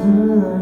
주를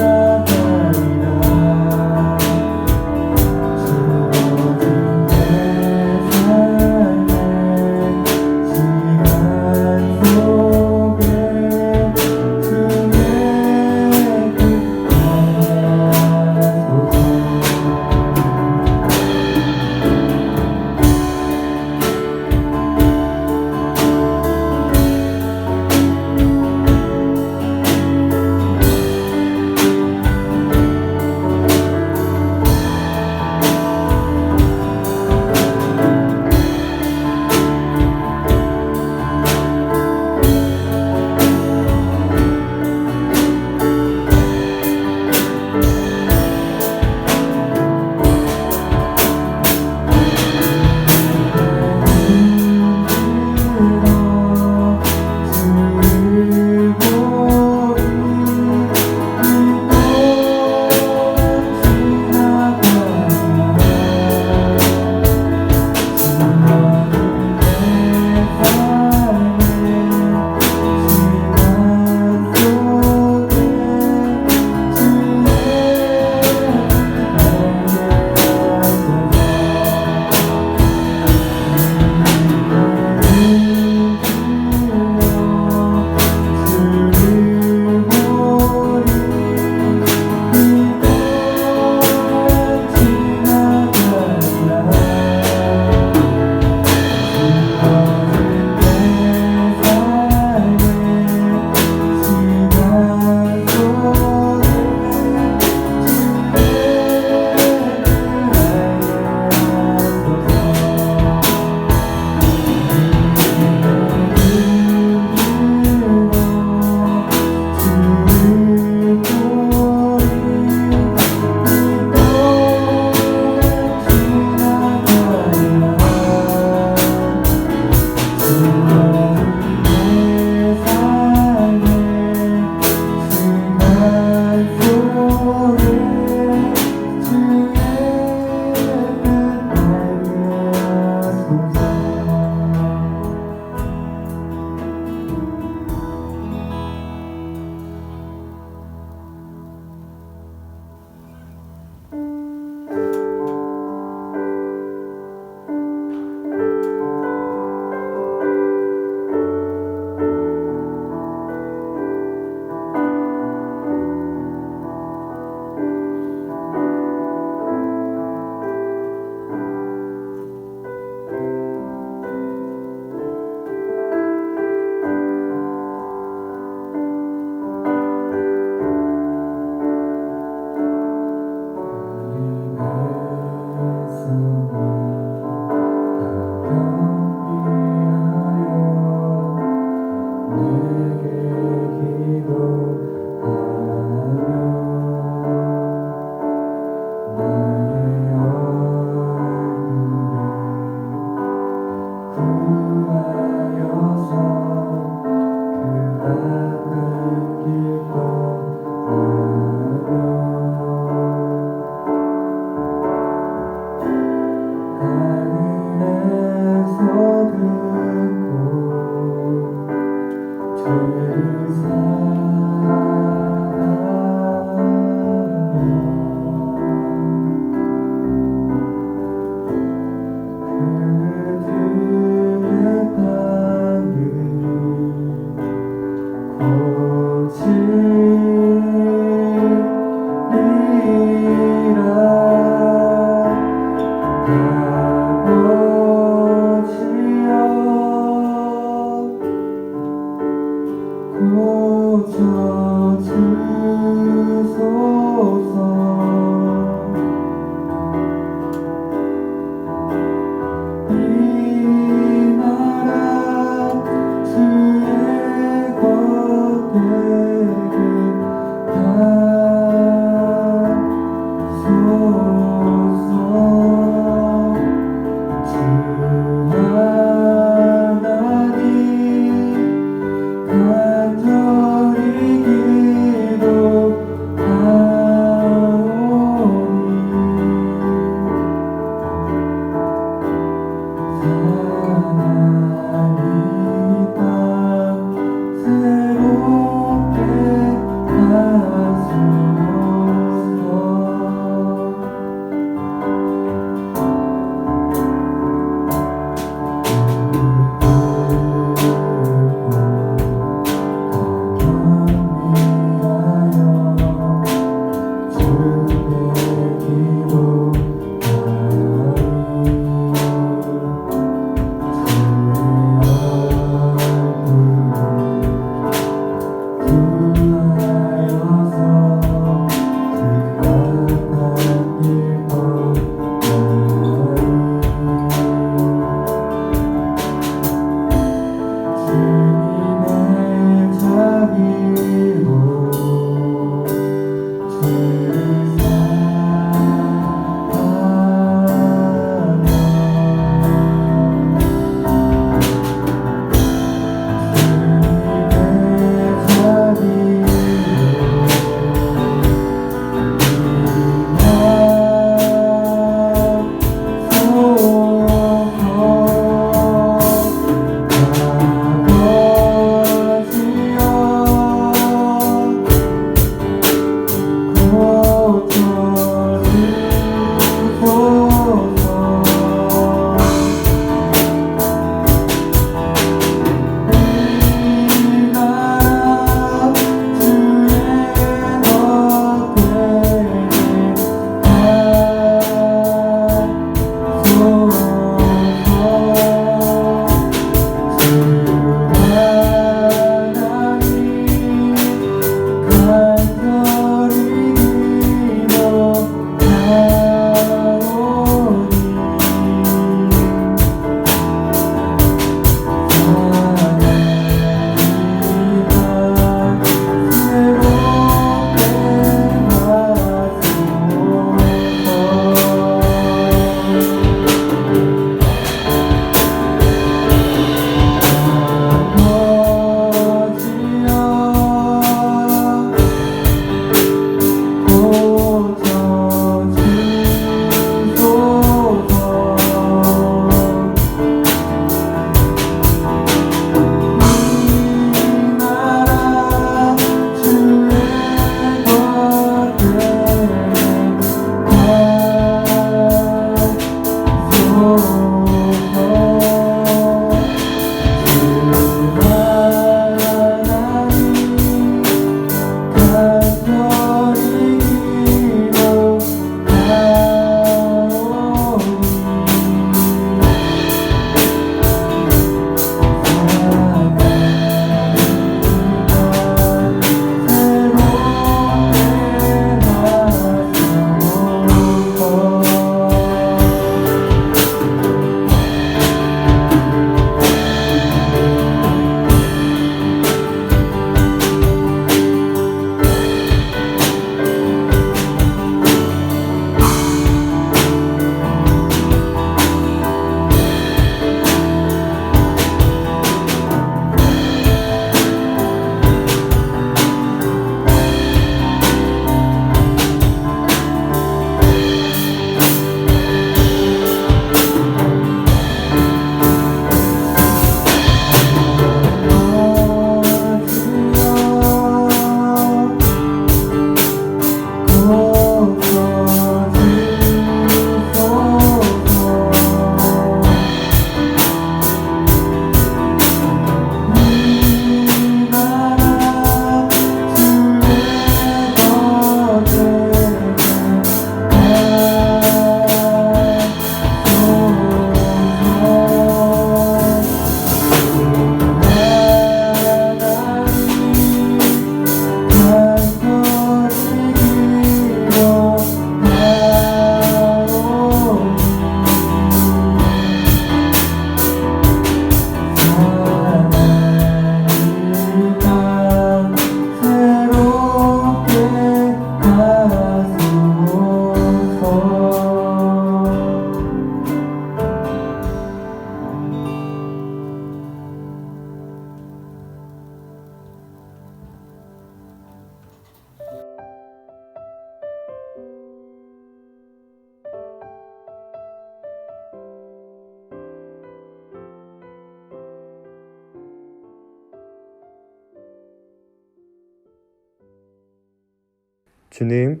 주님,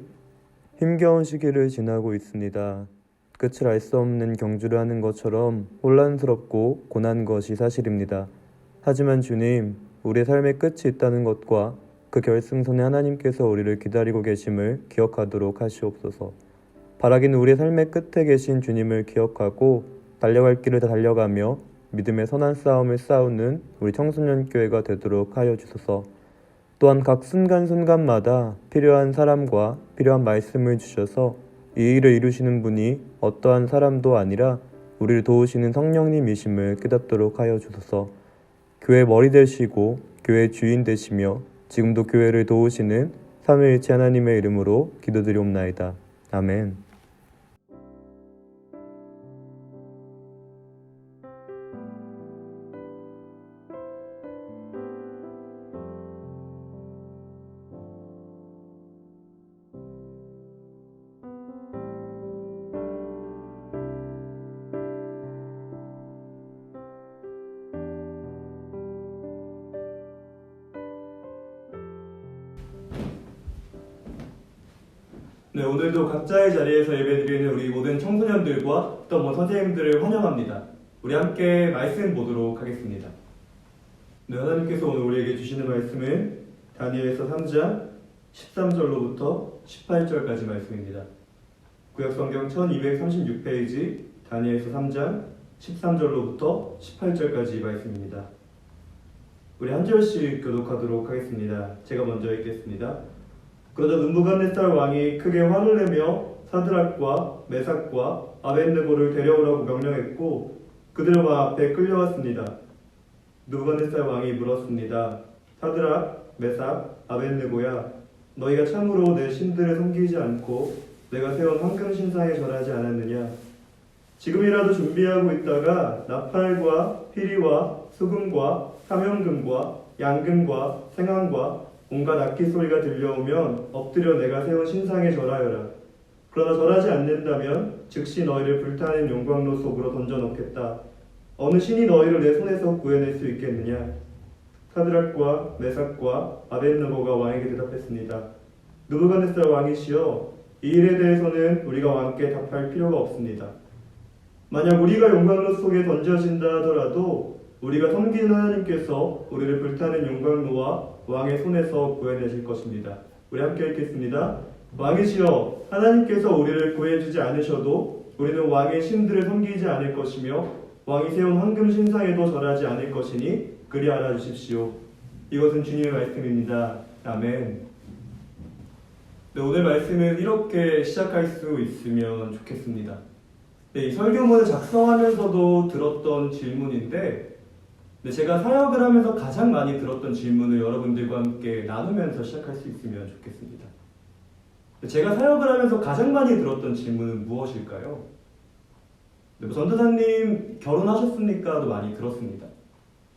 힘겨운 시기를 지나고 있습니다. 끝을 알 수 없는 경주를 하는 것처럼 혼란스럽고 고난 것이 사실입니다. 하지만 주님, 우리의 삶의 끝이 있다는 것과 그 결승선에 하나님께서 우리를 기다리고 계심을 기억하도록 하시옵소서. 바라기는 우리의 삶의 끝에 계신 주님을 기억하고 달려갈 길을 다 달려가며 믿음의 선한 싸움을 싸우는 우리 청소년교회가 되도록 하여 주소서. 또한 각 순간순간마다 필요한 사람과 필요한 말씀을 주셔서 이 일을 이루시는 분이 어떠한 사람도 아니라 우리를 도우시는 성령님이심을 깨닫도록 하여 주소서. 교회 머리 되시고 교회 주인 되시며 지금도 교회를 도우시는 삼위일체 하나님의 이름으로 기도드리옵나이다. 아멘. 네, 오늘도 각자의 자리에서 예배드리는 우리 모든 청소년들과 또 선생님들을 환영합니다. 우리 함께 말씀 보도록 하겠습니다. 네, 하나님께서 오늘 우리에게 주시는 말씀은 다니엘서 3장 13절로부터 18절까지 말씀입니다. 구약성경 1236페이지 다니엘서 3장 13절로부터 18절까지 말씀입니다. 우리 한 절씩 교독하도록 하겠습니다. 제가 먼저 읽겠습니다. 그러자 느부갓네살 왕이 크게 화를 내며 사드락과 메삭과 아벳느고를 데려오라고 명령했고 그들은 왕 앞에 끌려왔습니다. 느부갓네살 왕이 물었습니다. 사드락, 메삭, 아벳느고야, 너희가 참으로 내 신들을 섬기지 않고 내가 세운 황금 신상에 절하지 않았느냐? 지금이라도 준비하고 있다가 나팔과 피리와 수금과 사명금과 양금과 생황과 온갖 악기 소리가 들려오면 엎드려 내가 세운 신상에 절하여라. 그러나 절하지 않는다면 즉시 너희를 불타는 용광로 속으로 던져놓겠다. 어느 신이 너희를 내 손에서 구해낼 수 있겠느냐? 사드락과 메삭과 아벳느고가 왕에게 대답했습니다. 느부갓네살 왕이시여, 이 일에 대해서는 우리가 왕께 답할 필요가 없습니다. 만약 우리가 용광로 속에 던져진다 하더라도 우리가 섬기는 하나님께서 우리를 불타는 용광로와 왕의 손에서 구해내실 것입니다. 우리 함께 읽겠습니다. 왕이시여, 하나님께서 우리를 구해주지 않으셔도 우리는 왕의 신들을 섬기지 않을 것이며 왕이 세운 황금 신상에도 절하지 않을 것이니 그리 알아주십시오. 이것은 주님의 말씀입니다. 아멘. 네, 오늘 말씀은 이렇게 시작할 수 있으면 좋겠습니다. 네, 이 설교문을 작성하면서도 들었던 질문인데 제가 사역을 하면서 가장 많이 들었던 질문을 여러분들과 함께 나누면서 시작할 수 있으면 좋겠습니다. 제가 사역을 하면서 가장 많이 들었던 질문은 무엇일까요? 전도사님 결혼하셨습니까?도 많이 들었습니다.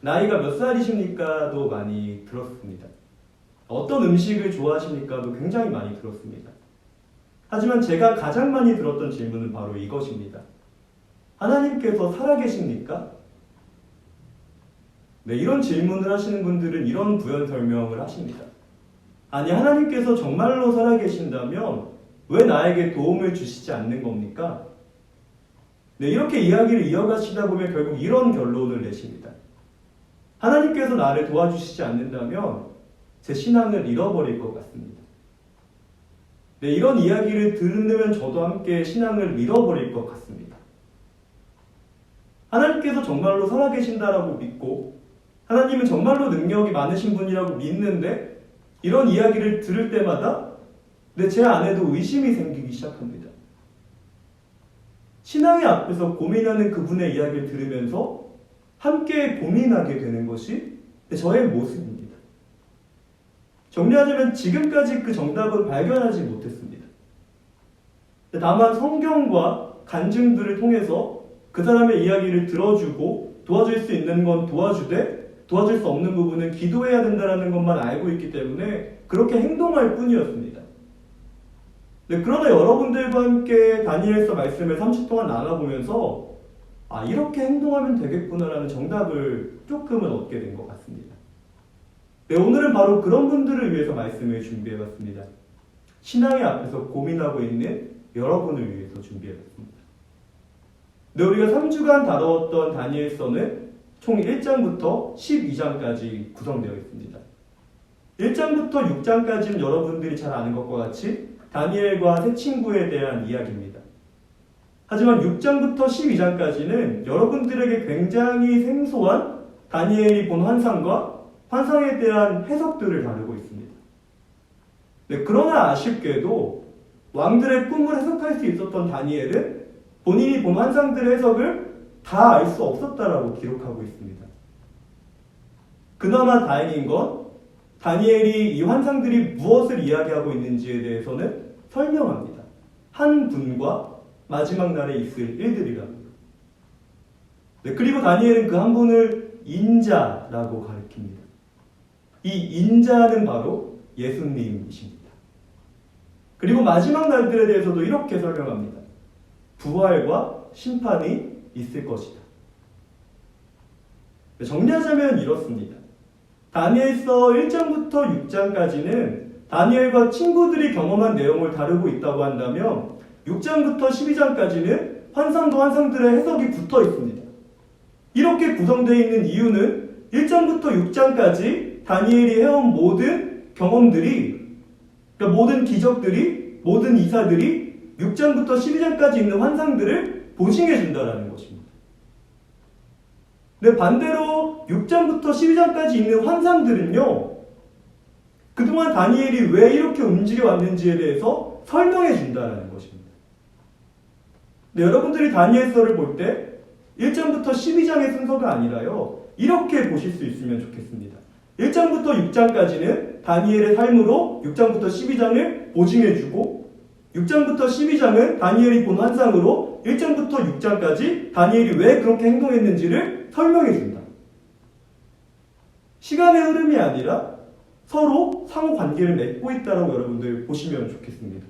나이가 몇 살이십니까?도 많이 들었습니다. 어떤 음식을 좋아하십니까?도 굉장히 많이 들었습니다. 하지만 제가 가장 많이 들었던 질문은 바로 이것입니다. 하나님께서 살아계십니까? 네, 이런 질문을 하시는 분들은 이런 부연 설명을 하십니다. 아니, 하나님께서 정말로 살아계신다면 왜 나에게 도움을 주시지 않는 겁니까? 네, 이렇게 이야기를 이어가시다 보면 결국 이런 결론을 내십니다. 하나님께서 나를 도와주시지 않는다면 제 신앙을 잃어버릴 것 같습니다. 네, 이런 이야기를 들으면 저도 함께 신앙을 잃어버릴 것 같습니다. 하나님께서 정말로 살아계신다라고 믿고 하나님은 정말로 능력이 많으신 분이라고 믿는데 이런 이야기를 들을 때마다 제 안에도 의심이 생기기 시작합니다. 신앙의 앞에서 고민하는 그분의 이야기를 들으면서 함께 고민하게 되는 것이 저의 모습입니다. 정리하자면 지금까지 그 정답은 발견하지 못했습니다. 다만 성경과 간증들을 통해서 그 사람의 이야기를 들어주고 도와줄 수 있는 건 도와주되 도와줄 수 없는 부분은 기도해야 된다는 것만 알고 있기 때문에 그렇게 행동할 뿐이었습니다. 그러나 여러분들과 함께 다니엘서 말씀을 30 동안 나눠보면서 이렇게 행동하면 되겠구나라는 정답을 조금은 얻게 된 것 같습니다. 오늘은 바로 그런 분들을 위해서 말씀을 준비해봤습니다. 신앙의 앞에서 고민하고 있는 여러분을 위해서 준비해봤습니다. 네, 우리가 3주간 다뤄왔던 다니엘서는 총 1장부터 12장까지 구성되어 있습니다. 1장부터 6장까지는 여러분들이 잘 아는 것과 같이 다니엘과 세 친구에 대한 이야기입니다. 하지만 6장부터 12장까지는 여러분들에게 굉장히 생소한 다니엘이 본 환상과 환상에 대한 해석들을 다루고 있습니다. 네, 그러나 아쉽게도 왕들의 꿈을 해석할 수 있었던 다니엘은 본인이 본 환상들의 해석을 다 알 수 없었다라고 기록하고 있습니다. 그나마 다행인 건 다니엘이 이 환상들이 무엇을 이야기하고 있는지에 대해서는 설명합니다. 한 분과 마지막 날에 있을 일들이랍니다. 네, 그리고 다니엘은 그 한 분을 인자라고 가리킵니다. 이 인자는 바로 예수님이십니다. 그리고 마지막 날들에 대해서도 이렇게 설명합니다. 부활과 심판이 있을 것이다. 정리하자면 이렇습니다. 다니엘서 1장부터 6장까지는 다니엘과 친구들이 경험한 내용을 다루고 있다고 한다면 6장부터 12장까지는 환상과 환상들의 해석이 붙어 있습니다. 이렇게 구성되어 있는 이유는 1장부터 6장까지 다니엘이 해온 모든 경험들이, 그러니까 모든 기적들이, 모든 이사들이 6장부터 12장까지 있는 환상들을 보증해 준다는 것입니다. 근데 반대로 6장부터 12장까지 있는 환상들은요, 그동안 다니엘이 왜 이렇게 움직여 왔는지에 대해서 설명해 준다는 것입니다. 네, 여러분들이 다니엘서를 볼 때 1장부터 12장의 순서가 아니라요, 이렇게 보실 수 있으면 좋겠습니다. 1장부터 6장까지는 다니엘의 삶으로 6장부터 12장을 보증해주고 6장부터 12장은 다니엘이 본 환상으로 1장부터 6장까지 다니엘이 왜 그렇게 행동했는지를 설명해준다. 시간의 흐름이 아니라 서로 상호관계를 맺고 있다고 여러분들 보시면 좋겠습니다.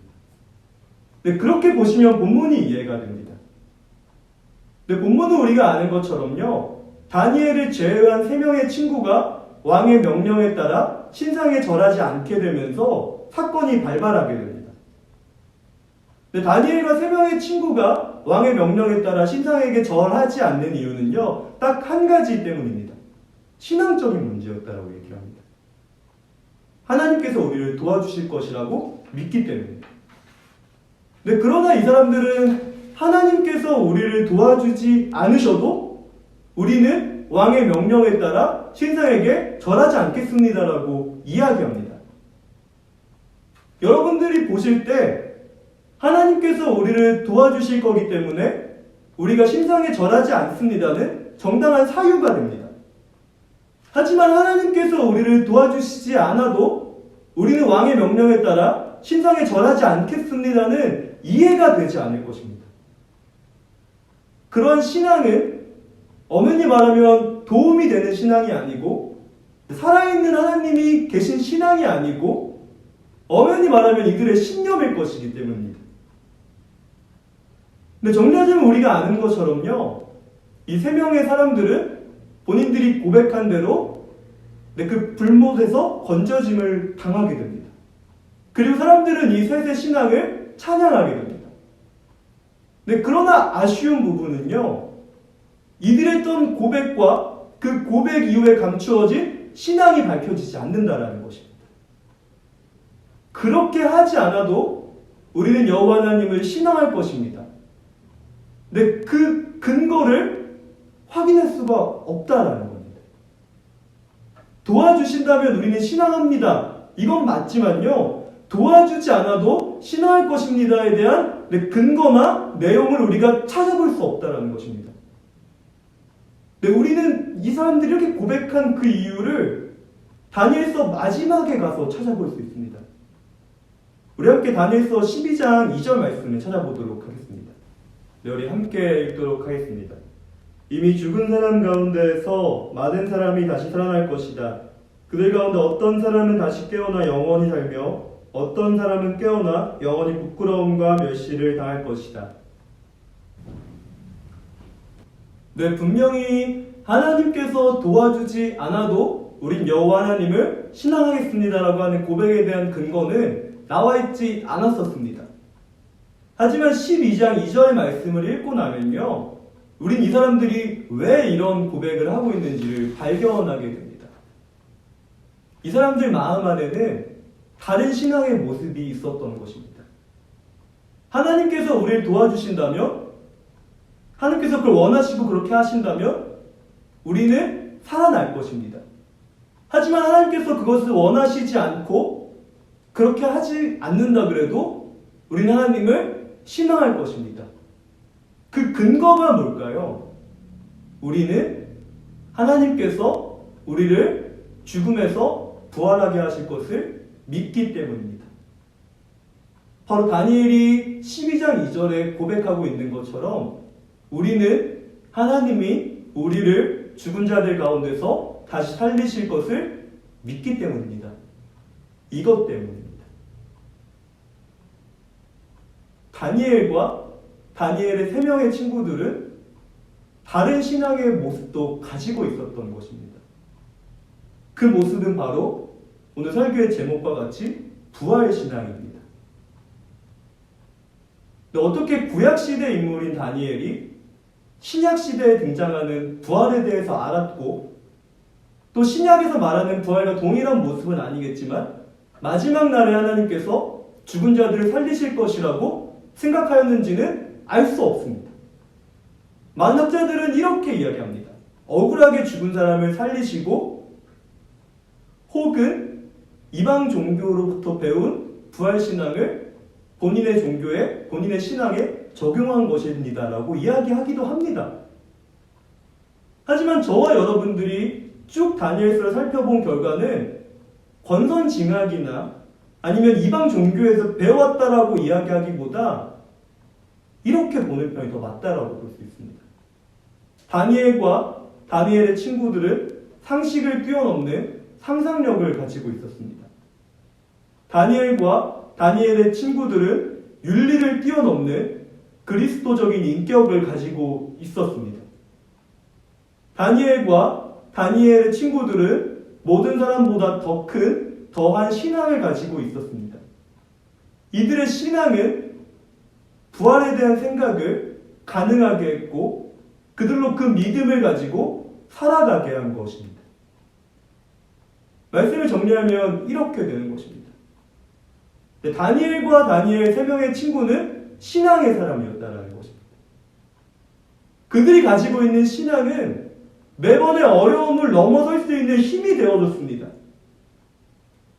네, 그렇게 보시면 본문이 이해가 됩니다. 네, 본문은 우리가 아는 것처럼요, 다니엘을 제외한 3명의 친구가 왕의 명령에 따라 신상에 절하지 않게 되면서 사건이 발발하게 됩니다. 네, 다니엘과 3명의 친구가 왕의 명령에 따라 신상에게 절하지 않는 이유는요, 딱 한 가지 때문입니다. 신앙적인 문제였다고 얘기를 합니다. 하나님께서 우리를 도와주실 것이라고 믿기 때문입니다. 네, 그러나 이 사람들은 하나님께서 우리를 도와주지 않으셔도 우리는 왕의 명령에 따라 신상에게 절하지 않겠습니다라고 이야기합니다. 여러분들이 보실 때 하나님께서 우리를 도와주실 거기 때문에 우리가 신상에 절하지 않습니다는 정당한 사유가 됩니다. 하지만 하나님께서 우리를 도와주시지 않아도 우리는 왕의 명령에 따라 신상에 절하지 않겠습니다는 이해가 되지 않을 것입니다. 그런 신앙은 엄연히 말하면 도움이 되는 신앙이 아니고 살아있는 하나님이 계신 신앙이 아니고 엄연히 말하면 이들의 신념일 것이기 때문입니다. 근데 정리하자면 우리가 아는 것처럼요, 이 3명의 사람들은 본인들이 고백한 대로 그 불못에서 건져짐을 당하게 됩니다. 그리고 사람들은 이 셋의 신앙을 찬양하게 됩니다. 네, 그러나 아쉬운 부분은요, 이들의 했던 고백과 그 고백 이후에 감추어진 신앙이 밝혀지지 않는다라는 것입니다. 그렇게 하지 않아도 우리는 여호와 하나님을 신앙할 것입니다. 네, 그 근거를 확인할 수가 없다라는 겁니다. 도와주신다면 우리는 신앙합니다. 이건 맞지만요, 도와주지 않아도 신앙할 것입니다에 대한 근거나 내용을 우리가 찾아볼 수 없다라는 것입니다. 네, 우리는 이 사람들이 이렇게 고백한 그 이유를 다니엘서 마지막에 가서 찾아볼 수 있습니다. 우리 함께 다니엘서 12장 2절 말씀을 찾아보도록 하겠습니다. 네, 우리 함께 읽도록 하겠습니다. 이미 죽은 사람 가운데에서 많은 사람이 다시 살아날 것이다. 그들 가운데 어떤 사람은 다시 깨어나 영원히 살며 어떤 사람은 깨어나 영원히 부끄러움과 멸시를 당할 것이다. 네, 분명히 하나님께서 도와주지 않아도 우린 여호와 하나님을 신앙하겠습니다라고 하는 고백에 대한 근거는 나와 있지 않았었습니다. 하지만 12장 2절 말씀을 읽고 나면요, 우린 이 사람들이 왜 이런 고백을 하고 있는지를 발견하게 됩니다. 이 사람들 마음 안에는 다른 신앙의 모습이 있었던 것입니다. 하나님께서 우리를 도와주신다면, 하나님께서 그걸 원하시고 그렇게 하신다면 우리는 살아날 것입니다. 하지만 하나님께서 그것을 원하시지 않고 그렇게 하지 않는다 그래도 우리는 하나님을 신앙할 것입니다. 그 근거가 뭘까요? 우리는 하나님께서 우리를 죽음에서 부활하게 하실 것을 믿기 때문입니다. 바로 다니엘이 12장 2절에 고백하고 있는 것처럼 우리는 하나님이 우리를 죽은 자들 가운데서 다시 살리실 것을 믿기 때문입니다. 이것 때문입니다. 다니엘과 다니엘의 3명의 친구들은 다른 신앙의 모습도 가지고 있었던 것입니다. 그 모습은 바로 오늘 설교의 제목과 같이 부활신앙입니다. 어떻게 구약시대 인물인 다니엘이 신약시대에 등장하는 부활에 대해서 알았고, 또 신약에서 말하는 부활과 동일한 모습은 아니겠지만 마지막 날에 하나님께서 죽은 자들을 살리실 것이라고 생각하였는지는 알 수 없습니다. 많은 학자들은 이렇게 이야기합니다. 억울하게 죽은 사람을 살리시고 혹은 이방 종교로부터 배운 부활신앙을 본인의 종교에, 본인의 신앙에 적용한 것입니다라고 이야기하기도 합니다. 하지만 저와 여러분들이 쭉 다니엘서를 살펴본 결과는 권선징악이나 아니면 이방 종교에서 배워왔다라고 이야기하기보다 이렇게 보는 편이 더 맞다라고 볼 수 있습니다. 다니엘과 다니엘의 친구들은 상식을 뛰어넘는 상상력을 가지고 있었습니다. 다니엘과 다니엘의 친구들은 윤리를 뛰어넘는 그리스도적인 인격을 가지고 있었습니다. 다니엘과 다니엘의 친구들은 모든 사람보다 더 큰, 더한 신앙을 가지고 있었습니다. 이들의 신앙은 부활에 대한 생각을 가능하게 했고 그들로 그 믿음을 가지고 살아가게 한 것입니다. 말씀을 정리하면 이렇게 되는 것입니다. 다니엘과 다니엘 3명의 친구는 신앙의 사람이었다는 것입니다. 그들이 가지고 있는 신앙은 매번의 어려움을 넘어설 수 있는 힘이 되어줬습니다.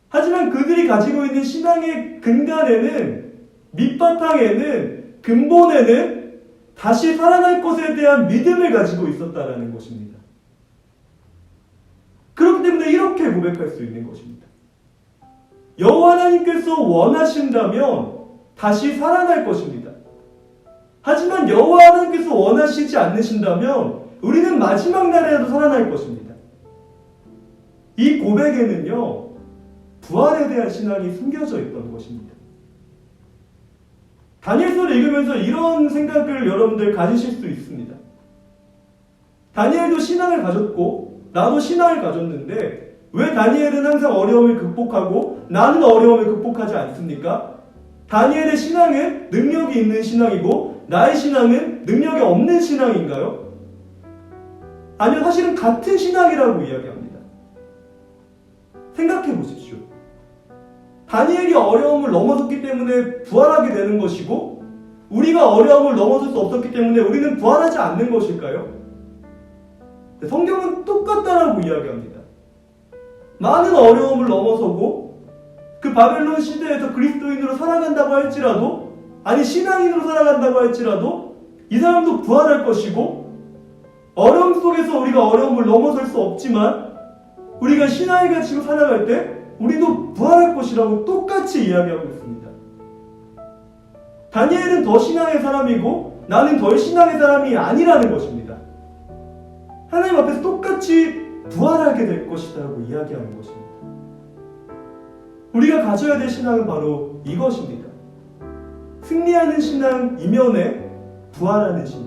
하지만 그들이 가지고 있는 신앙의 근간에는, 밑바탕에는, 근본에는 다시 살아날 것에 대한 믿음을 가지고 있었다는 것입니다. 그렇기 때문에 이렇게 고백할 수 있는 것입니다. 여호와 하나님께서 원하신다면 다시 살아날 것입니다. 하지만 여호와 하나님께서 원하시지 않으신다면 우리는 마지막 날에라도 살아날 것입니다. 이 고백에는요, 부활에 대한 신앙이 숨겨져 있던 것입니다. 다니엘서를 읽으면서 이런 생각을 여러분들 가지실 수 있습니다. 다니엘도 신앙을 가졌고 나도 신앙을 가졌는데 왜 다니엘은 항상 어려움을 극복하고 나는 어려움을 극복하지 않습니까? 다니엘의 신앙은 능력이 있는 신앙이고 나의 신앙은 능력이 없는 신앙인가요? 아니요, 사실은 같은 신앙이라고 이야기합니다. 생각해 보십시오. 다니엘이 어려움을 넘어섰기 때문에 부활하게 되는 것이고 우리가 어려움을 넘어설 수 없었기 때문에 우리는 부활하지 않는 것일까요? 성경은 똑같다라고 이야기합니다. 많은 어려움을 넘어서고 그 바벨론 시대에서 그리스도인으로 살아간다고 할지라도, 아니 신앙인으로 살아간다고 할지라도 이 사람도 부활할 것이고, 어려움 속에서 우리가 어려움을 넘어설 수 없지만 우리가 신앙을 가지고 살아갈 때 우리도 부활할 것이라고 똑같이 이야기하고 있습니다. 다니엘은 더 신앙의 사람이고 나는 덜 신앙의 사람이 아니라는 것입니다. 하나님 앞에서 똑같이 부활하게 될 것이라고 이야기하는 것입니다. 우리가 가져야 될 신앙은 바로 이것입니다. 승리하는 신앙 이면에 부활하는 신앙,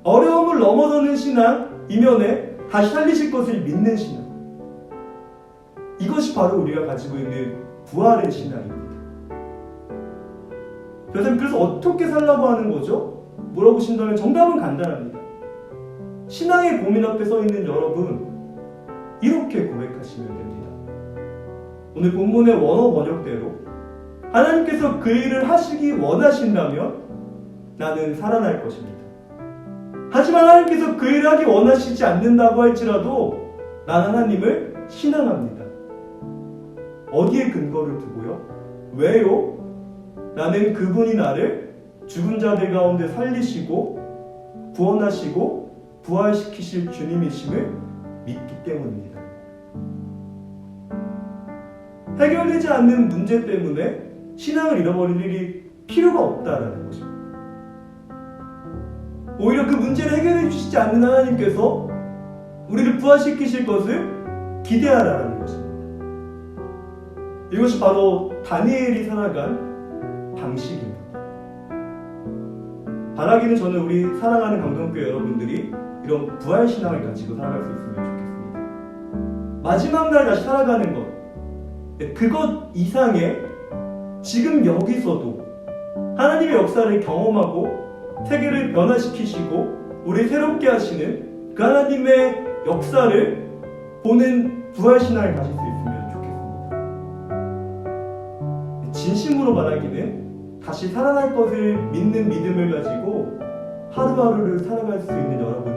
어려움을 넘어서는 신앙 이면에 다시 살리실 것을 믿는 신앙, 이것이 바로 우리가 가지고 있는 부활의 신앙입니다. 그래서 어떻게 살라고 하는 거죠? 물어보신다면 정답은 간단합니다. 신앙의 고민 앞에 서 있는 여러분, 이렇게 고백하시면 됩니다. 오늘 본문의 원어 번역대로 하나님께서 그 일을 하시기 원하신다면 나는 살아날 것입니다. 하지만 하나님께서 그 일을 하기 원하시지 않는다고 할지라도 나는 하나님을 신앙합니다. 어디에 근거를 두고요? 왜요? 나는 그분이 나를 죽은 자들 가운데 살리시고 구원하시고 부활시키실 주님이심을 믿기 때문입니다. 해결되지 않는 문제 때문에 신앙을 잃어버릴 일이 필요가 없다라는 것입니다. 오히려 그 문제를 해결해 주시지 않는 하나님께서 우리를 부활시키실 것을 기대하라는 것입니다. 이것이 바로 다니엘이 살아간 방식입니다. 바라기는 저는 우리 사랑하는 강동교회 여러분들이 이런 부활신앙을 가지고 살아갈 수 있으면 좋겠습니다. 마지막 날 다시 살아가는 것, 그것 이상의 지금 여기서도 하나님의 역사를 경험하고 세계를 변화시키시고 우리 새롭게 하시는 그 하나님의 역사를 보는 부활신앙을 가질 수 있으면 좋겠습니다. 진심으로 바라기는 다시 살아날 것을 믿는 믿음을 가지고 하루하루를 살아갈 수 있는 여러분